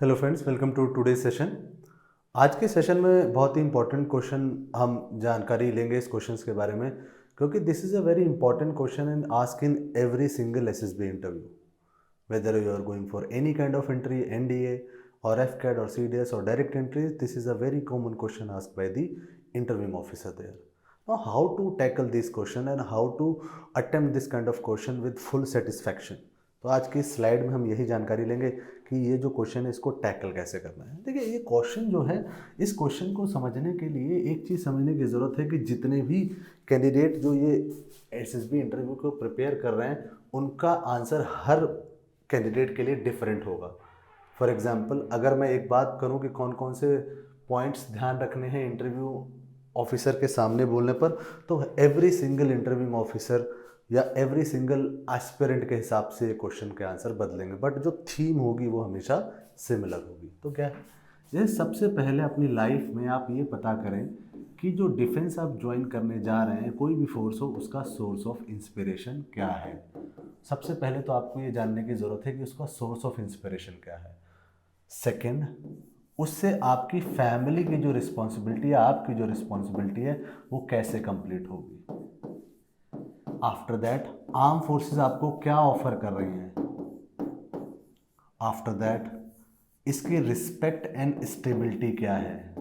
Hello friends, welcome to today session. आज के session में बहुत ही इंपॉर्टेंट क्वेश्चन हम जानकारी लेंगे इस क्वेश्चंस के बारे में, क्योंकि this is a very important question and ask in every single SSB interview, whether you are going for any kind of entry, NDA और एफकैट और सीडीएस और direct entries. This is a very common question asked by the interviewing officer there. Now, how to tackle this question and how to attempt this kind of question with full satisfaction. तो आज की slide में हम यही जानकारी लेंगे कि ये जो क्वेश्चन है इसको टैकल कैसे करना है. देखिए, ये क्वेश्चन जो है, इस क्वेश्चन को समझने के लिए एक चीज़ समझने की ज़रूरत है कि जितने भी कैंडिडेट जो ये एसएसबी इंटरव्यू को प्रिपेयर कर रहे हैं, उनका आंसर हर कैंडिडेट के लिए डिफरेंट होगा. फॉर एग्जांपल, अगर मैं एक बात करूं कि कौन कौन से पॉइंट्स ध्यान रखने हैं इंटरव्यू ऑफिसर के सामने बोलने पर, तो एवरी सिंगल इंटरव्यू ऑफिसर या एवरी सिंगल एस्पिरेंट के हिसाब से क्वेश्चन के आंसर बदलेंगे, बट जो थीम होगी वो हमेशा सिमिलर होगी. तो क्या है, ये सबसे पहले अपनी लाइफ में आप ये पता करें कि जो डिफेंस आप ज्वाइन करने जा रहे हैं, कोई भी फोर्स हो, उसका सोर्स ऑफ इंस्पिरेशन क्या है. सबसे पहले तो आपको ये जानने की ज़रूरत है कि उसका सोर्स ऑफ इंस्पिरेशन क्या है. सेकेंड, उससे आपकी फैमिली की जो रिस्पॉन्सिबिलिटी है, आपकी जो रिस्पॉन्सिबिलिटी है, वो कैसे कंप्लीट होगी. आफ्टर दैट, आर्म फोर्सेस आपको क्या ऑफर कर रही हैं. आफ्टर दैट, इसकी रिस्पेक्ट एंड स्टेबिलिटी क्या है.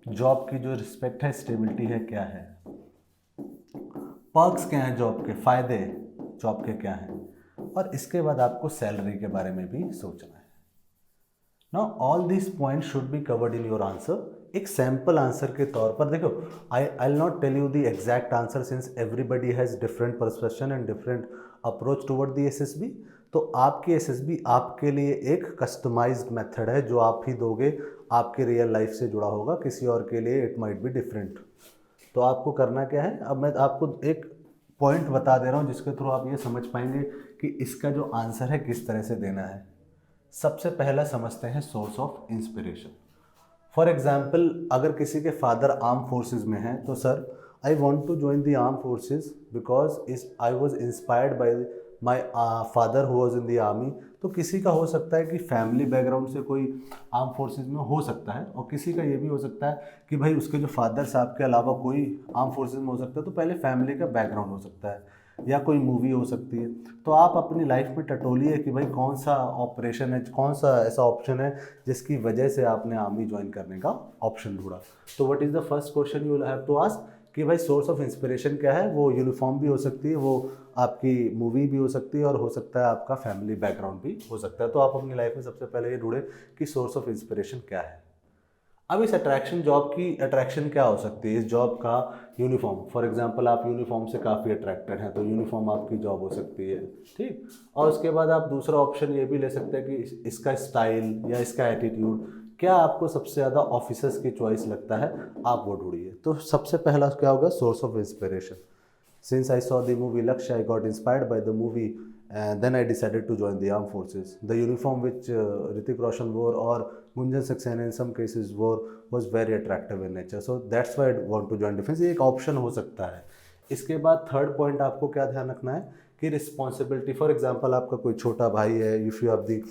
जॉब की जो रिस्पेक्ट है, स्टेबिलिटी है, क्या है. पर्क्स क्या हैं जॉब के, फायदे जॉब के क्या हैं. और इसके बाद आपको सैलरी के बारे में भी सोचना है. Now all these points should be covered in your answer. एक सैम्पल आंसर के तौर पर देखो, I'll not tell you the exact answer since everybody has different perception and different approach toward the SSB. तो आपकी SSB आपके लिए एक कस्टमाइज्ड मेथड है जो आप ही दोगे, आपके रियल लाइफ से जुड़ा होगा. किसी और के लिए इट माइट बी डिफरेंट. तो आपको करना क्या है, अब मैं आपको एक पॉइंट बता दे रहा हूँ जिसके थ्रू आप ये समझ पाएंगे कि इसका जो आंसर है किस तरह से देना है. सबसे पहला समझते हैं source of inspiration. For example, अगर किसी के फादर आर्म फोर्सेस में हैं, तो sir I want to join the arm forces because I was inspired by my father who was in the army. तो किसी का हो सकता है कि फैमिली बैकग्राउंड से कोई आर्म फोर्सेस में हो सकता है, और किसी का ये भी हो सकता है कि भाई उसके जो फादर साहब के अलावा कोई आर्म फोर्सेस में हो सकता है. तो पहले फैमिली का बैकग्राउंड हो सकता है, या कोई मूवी हो सकती है. तो आप अपनी लाइफ में टटोलिए कि भाई कौन सा ऑपरेशन है, कौन सा ऐसा ऑप्शन है जिसकी वजह से आपने आर्मी ज्वाइन करने का ऑप्शन ढूंढा. तो what is the first question you will have to ask कि भाई सोर्स ऑफ इंस्पिरेशन क्या है. वो यूनिफॉर्म भी हो सकती है, वो आपकी मूवी भी हो सकती है, और हो सकता है आपका फैमिली बैकग्राउंड भी हो सकता है. तो आप अपनी लाइफ में सबसे पहले ये ढूंढे कि सोर्स ऑफ इंस्पिरेशन क्या है. अब इस अट्रैक्शन, जॉब की अट्रैक्शन क्या हो सकती है. इस जॉब का यूनिफॉर्म, फॉर एग्जांपल आप यूनिफॉर्म से काफ़ी अट्रैक्टेड हैं, तो यूनिफॉर्म आपकी जॉब हो सकती है. ठीक. और उसके बाद आप दूसरा ऑप्शन ये भी ले सकते हैं कि इसका स्टाइल या इसका एटीट्यूड क्या आपको सबसे ज़्यादा ऑफिसर्स की चॉइस लगता है, आप वो ढूंढिए. तो सबसे पहला क्या होगा, source of inspiration. Since I saw the movie Lakshya, I got inspired by the movie, and then I decided to join the armed forces. The uniform which Hrithik Roshan wore or Gunjan Saxena in some cases wore was very attractive in nature. So that's why I want to join defense. ये एक option हो सकता है. इसके बाद third point आपको क्या ध्यान रखना है कि रिस्पॉन्सिबिलिटी. फॉर एग्जाम्पल, आपका कोई छोटा भाई है, if you have the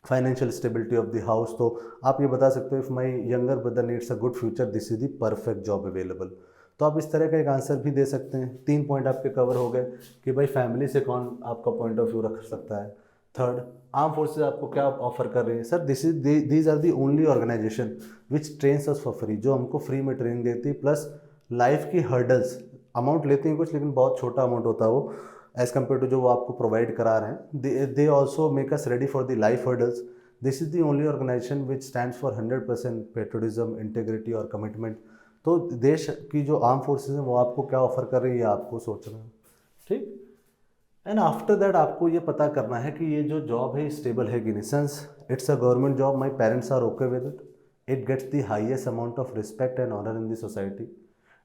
financial stability of the house, तो आप ये बता सकते हो, if my younger brother needs a good future, this is the perfect job available. तो आप इस तरह का एक आंसर भी दे सकते हैं. 3 पॉइंट आपके कवर हो गए कि भाई फैमिली से कौन आपका पॉइंट ऑफ व्यू रख सकता है. थर्ड, आर्म फोर्सेज आपको क्या ऑफर कर रही है. Sir these are the only organization which trains us for free, जो हमको फ्री में ट्रेनिंग देती है, प्लस लाइफ की हर्डल्स अमाउंट लेती हैं कुछ, लेकिन बहुत छोटा अमाउंट होता है वो एज़ कम्पेयर टू जो वो आपको प्रोवाइड करा रहे हैं. They also make us ready for the life hurdles. This is the only organization which stands for 100% patriotism, integrity और कमिटमेंट. तो देश की जो आर्म फोर्सेज हैं वो आपको क्या ऑफर कर रही है, आपको सोचना है. ठीक. एंड आफ्टर दैट आपको ये पता करना है कि ये जो जॉब है स्टेबल है कि नहीं. Since it's a government job, my parents are okay with it, it gets the highest amount of respect and honour in the society.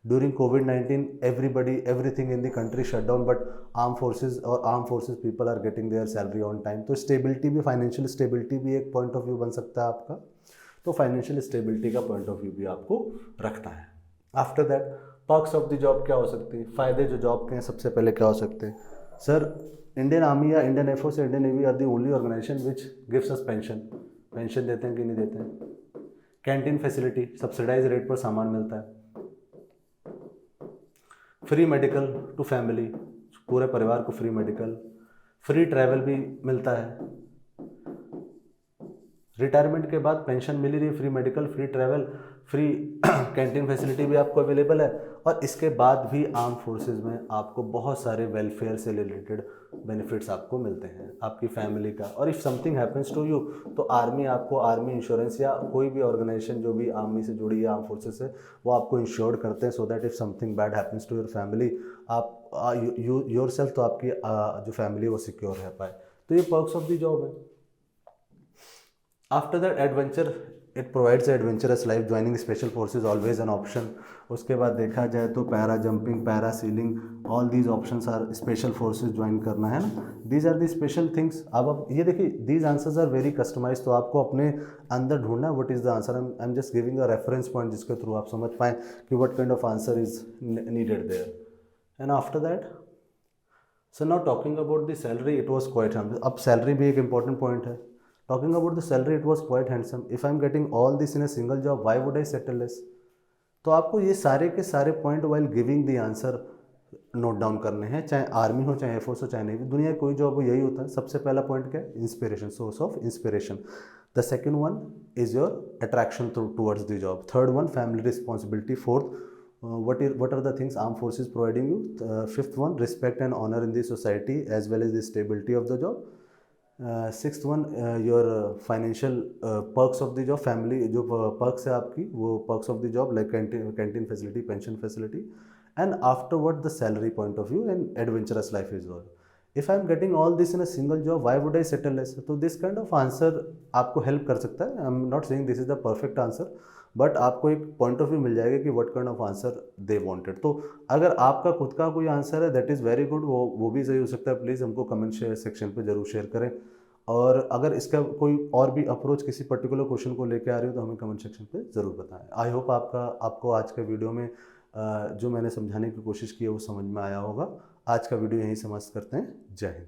During COVID-19, everything in the country shut down, but armed forces people are getting their salary on time. तो stability भी, financial stability भी एक point of view बन सकता है आपका. तो financial stability का पॉइंट ऑफ व्यू भी आपको रखना है. After that, perks of the job क्या हो सकती है, फ़ायदे जो जॉब के हैं सबसे पहले क्या हो सकते हैं. सर इंडियन आर्मी या इंडियन एयरफोर्स या Indian navy are the only organization which gives us pension. Pension देते हैं कि नहीं देते हैं। कैंटीन फैसिलिटी, सब्सिडाइज रेट पर सामान मिलता है। फ्री मेडिकल टू फैमिली, पूरे परिवार को फ्री मेडिकल। फ्री ट्रैवल भी मिलता है। रिटायरमेंट के बाद पेंशन मिल रही है, free medical, free travel, free canteen facility भी आपको अवेलेबल है। और इसके बाद भी आर्म फोर्सेस में आपको बहुत सारे वेलफेयर से रिलेटेड बेनिफिट्स आपको मिलते हैं आपकी फैमिली का। और if something happens to you तो आर्मी आपको आर्मी इंश्योरेंस या कोई भी ऑर्गेनाइजेशन जो भी आर्मी से जुड़ी है, आर्म फोर्सेस से, वो आपको इंश्योर करते हैं so that if something bad happens to your family, आप योर सेल्फ, तो आपकी जो फैमिली वो सिक्योर रह पाए। तो ये पर्क्स ऑफ द जॉब है। After that adventure, it provides adventurous life, joining special forces always an option. उसके बाद देखा जाए तो para jumping, para sailing, all these options are special forces join करना है ना। These are the special things. अब आप ये देखिए, these answers are very customize, तो आपको अपने अंदर ढूंढना है what is the answer. I am just giving a reference point जिसके थ्रू आप समझ पाएँ कि what kind of answer is needed there. And after that, so now talking about the salary, it was quite handsome. अब salary भी एक important point है। Talking about the salary, it was quite handsome. If I'm getting all this in a single job, why would I settle less? तो आपको ये सारे के सारे point while giving the answer note down करने हैं, चाहे आर्मी हो, चाहे एयरफोर्स हो, चाहे नेवी, दुनिया की कोई जॉब हो, यही होता है। सबसे पहला पॉइंट क्या है? Inspiration, source of inspiration. The second one is your attraction towards the job. Third one, family responsibility. Fourth, what are the things armed forces providing you? Fifth one, respect and honor in the society as well as the stability of the job. Sixth one, your financial perks of the job, family जो perks है आपकी, वो perks of the job like canteen facility, pension facility. And afterward the salary point of view and adventurous life is all. If I am getting all this in a single job, why would I settle less? तो this kind of answer आपको help कर सकता है। I am not saying this is the perfect answer, but आपको एक point of view मिल जाएगा कि what kind of answer they wanted. तो अगर आपका खुद का कोई आंसर है दैट इज़ वेरी गुड, वो भी सही हो सकता है। प्लीज़ हमको कमेंट सेक्शन पे जरूर शेयर करें। और अगर इसका कोई और भी अप्रोच किसी पर्टिकुलर क्वेश्चन को लेके आ रही हो तो हमें कमेंट सेक्शन पे ज़रूर बताएं। आई होप आपको आज के वीडियो में जो मैंने समझाने की कोशिश की है वो समझ में आया होगा। आज का वीडियो यहीं समाप्त करते हैं। जय हिंद।